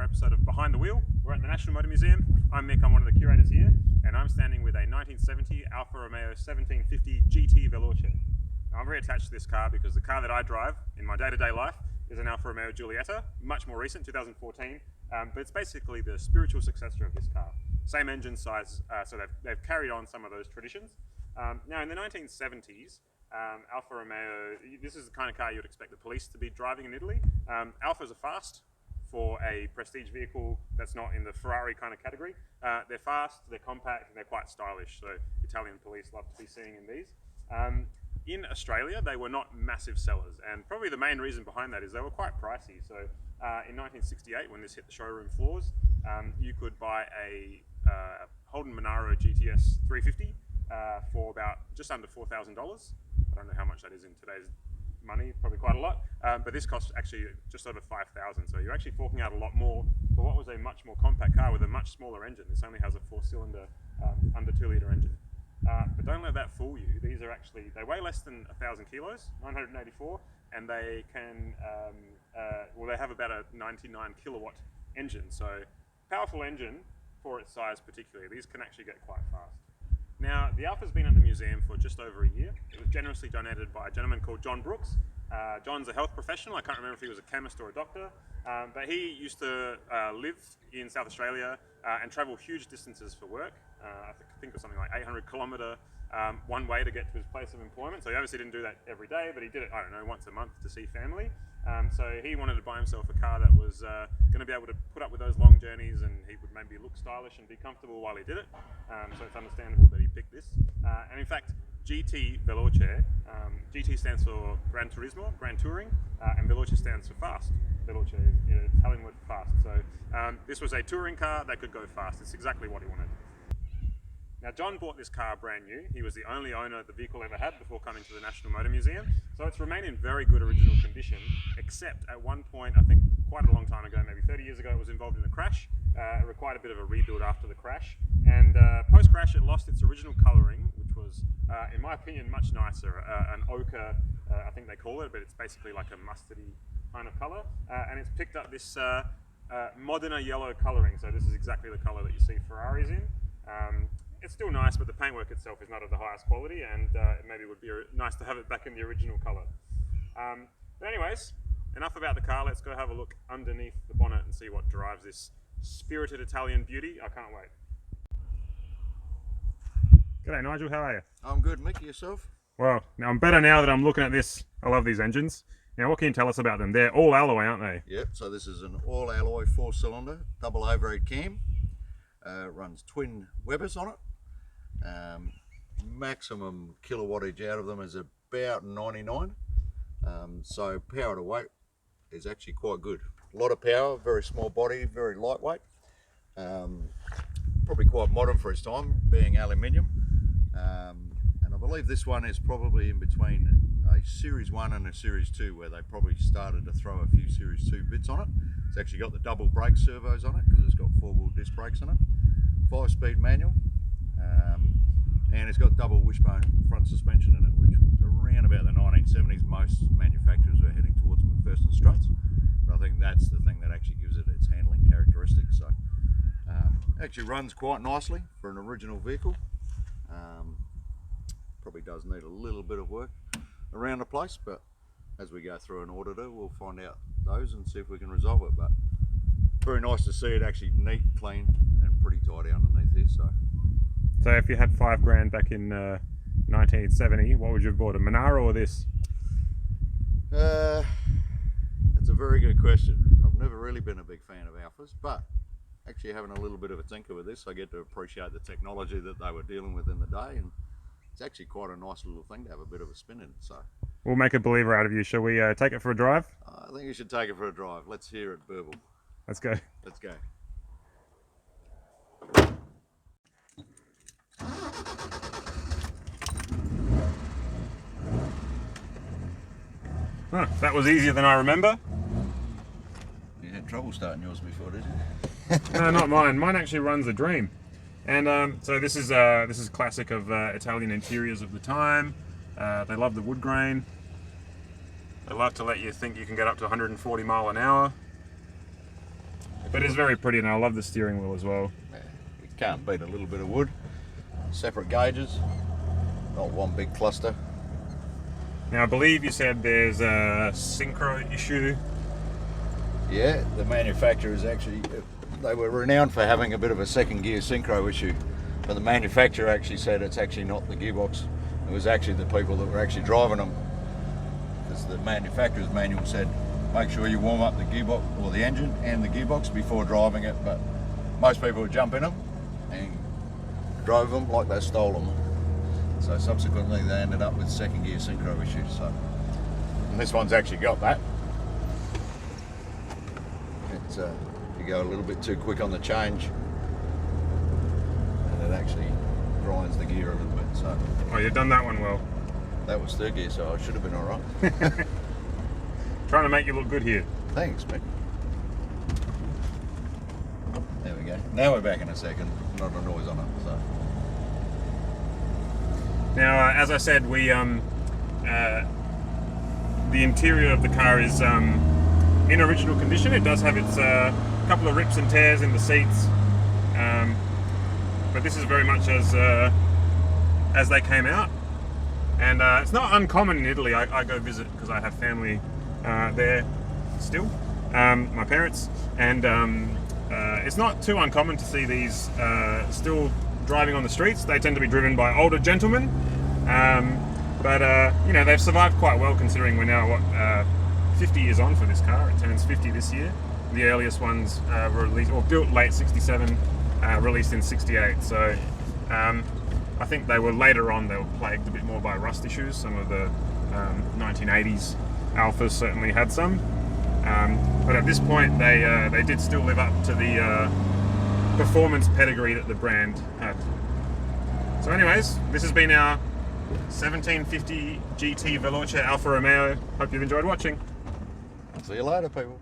another episode of Behind the Wheel. We're at the National Motor Museum. I'm Mick, I'm one of the curators here, and I'm standing with a 1970 Alfa Romeo 1750 GT Veloce. Now, I'm very attached to this car because the car that I drive in my day-to-day life is an Alfa Romeo Giulietta, much more recent, 2014, but it's basically the spiritual successor of this car. Same engine size, so they've carried on some of those traditions. Now, in the 1970s, Alfa Romeo, this is the kind of car you would expect the police to be driving in Italy. Alfas are fast for a prestige vehicle that's not in the Ferrari kind of category. They're fast, they're compact, and they're quite stylish, so Italian police love to be seeing in these. In Australia, they were not massive sellers, and probably the main reason behind that is they were quite pricey. So in 1968, when this hit the showroom floors, you could buy a Holden Monaro GTS 350 for about just under $4,000. I don't know how much that is in today's money, probably quite a lot, but this costs actually just over $5,000, so you're actually forking out a lot more for what was a much more compact car with a much smaller engine. This only has a 4-cylinder, under 2-litre engine. But don't let that fool you. These are actually, they weigh less than 1,000 kilos, 984, and they can, well, they have about a 99 kilowatt engine, so powerful engine for its size particularly. These can actually get quite fast. Now, the Alfa's been at the museum for just over a year. It was generously donated by a gentleman called John Brooks. John's a health professional. I can't remember if he was a chemist or a doctor, but he used to live in South Australia and travel huge distances for work. I think it was something like 800-kilometre one way to get to his place of employment. So he obviously didn't do that every day, but he did it, I don't know, once a month to see family. So he wanted to buy himself a car that was going to be able to put up with those long journeys, and he would maybe look stylish and be comfortable while he did it. So it's understandable that he picked this. And in fact, GT Veloce, GT stands for Gran Turismo, Grand Touring, and Veloce stands for fast. Veloce is Italian word for fast. So this was a touring car that could go fast. It's exactly what he wanted. Now, John bought this car brand new. He was the only owner the vehicle ever had before coming to the National Motor Museum. So it's remained in very good original condition, except at one point, I think quite a long time ago, maybe 30 years ago, it was involved in a crash. It required a bit of a rebuild after the crash. And post-crash, it lost its original colouring, which was, in my opinion, much nicer. An ochre, I think they call it, but it's basically like a mustardy kind of colour. And it's picked up this Modena yellow colouring. So this is exactly the colour that you see Ferraris in. It's still nice, but the paintwork itself is not of the highest quality, and it maybe would be nice to have it back in the original colour. But anyways, enough about the car. Let's go have a look underneath the bonnet and see what drives this spirited Italian beauty. I can't wait. G'day Nigel, how are you? I'm good, Mick. Yourself? Well, now I'm better now that I'm looking at this. I love these engines. Now, what can you tell us about them? They're all alloy, aren't they? Yep, so this is an all-alloy 4-cylinder, double overhead cam. Runs twin Webers on it. Maximum kilowattage out of them is about 99. So power to weight is actually quite good. A lot of power, very small body, very lightweight. Probably quite modern for its time, being aluminium. And I believe this one is probably in between a Series 1 and a Series 2, where they probably started to throw a few Series 2 bits on it. It's actually got the double brake servos on it because it's got 4-wheel disc brakes on it. 5-speed manual. And it's got double wishbone front suspension in it, which around about the 1970s most manufacturers were heading towards McPherson struts. But I think that's the thing that actually gives it its handling characteristics. So actually runs quite nicely for an original vehicle. Probably does need a little bit of work around the place, but as we go through an auditor, we'll find out those and see if we can resolve it. But very nice to see it actually neat, clean, and pretty tidy underneath here. So if you had $5,000 back in 1970, what would you have bought, a Monaro or this? That's a very good question. I've never really been a big fan of Alfas, but actually having a little bit of a tinker with this, I get to appreciate the technology that they were dealing with in the day, and it's actually quite a nice little thing to have a bit of a spin in it. So we'll make a believer out of you. Shall we take it for a drive? I think you should take it for a drive. Let's hear it burble. Let's go. Let's go. Huh, that was easier than I remember. You had trouble starting yours before, did you? No, not mine. Mine actually runs a dream. And so this is classic of Italian interiors of the time. They love the wood grain. They love to let you think you can get up to 140 mile an hour. But it's very pretty, and I love the steering wheel as well. Yeah, you can't beat a little bit of wood. Separate gauges, not one big cluster. Now I believe you said there's a Synchro issue. Yeah, the manufacturers actually, they were renowned for having a bit of a second gear synchro issue, but the manufacturer actually said it's actually not the gearbox. It was actually the people that were actually driving them, because the manufacturer's manual said make sure you warm up the gearbox or the engine and the gearbox before driving it, but most people would jump in them and drove them like they stole them. So subsequently they ended up with second gear synchro issues. So, and this one's actually got that. It's, you go a little bit too quick on the change and it actually grinds the gear a little bit. So Oh, you've done that one well. that was third gear, so I should have been all right. Trying to make you look good here. Thanks, Mick. There we go. Now we're back in a second. Not a noise on it. So Now, as I said, we the interior of the car is in original condition. It does have its couple of rips and tears in the seats, but this is very much as they came out. And it's not uncommon in Italy. I go visit because I have family there still, my parents, and it's not too uncommon to see these still driving on the streets. They tend to be driven by older gentlemen, but you know, they've survived quite well considering we're now 50 years on for this car. It turns 50 this year. The earliest ones were released or built late '67, released in '68. So I think they were later on. They were plagued a bit more by rust issues. Some of the 1980s Alfas certainly had some, but at this point they did still live up to the performance pedigree that the brand had. So anyways, this has been our 1750 GT Veloce Alfa Romeo. Hope you've enjoyed watching. see you later, people.